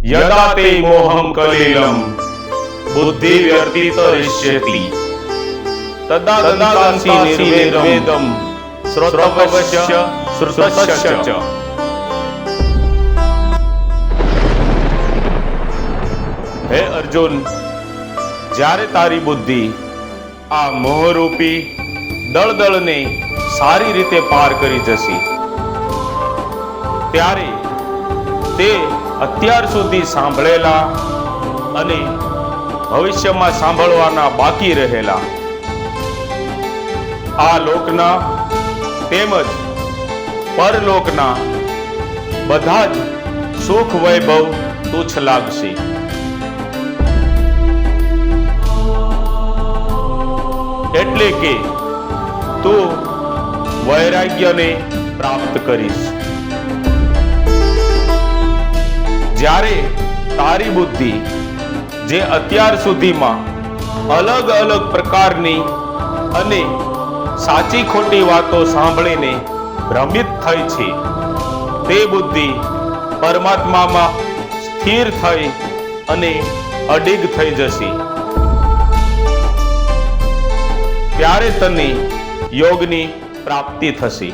यदा ते मोहं कलिलं बुद्धि व्यतीतरिष्यति तदा ददासि निर्वेदं श्रोतवस्य श्रुतस्य च। हे अर्जुन, જ્યારે તારી બુદ્ધિ આ મોહરૂપી દળદળને સારી રીતે પાર કરી જશે, ત્યારે તે અત્યાર સુધી સાંભળેલા અને ભવિષ્યમાં સાંભળવાના બાકી રહેલા આ લોકના તેમજ પરલોકના બધા જ સુખ વૈભવ તુચ્છ લાગશે. એટલે કે તું વૈરાગ્યને પ્રાપ્ત કરીશ. જ્યારે તારી બુદ્ધિ જે અત્યાર સુધીમાં અલગ અલગ પ્રકારની અને સાચી ખોટી વાતો સાંભળીને ભ્રમિત થઈ છે, તે બુદ્ધિ પરમાત્મામાં સ્થિર થઈ અને અડીગ થઈ જશે. ત્યારે તને યોગની પ્રાપ્તિ થશે.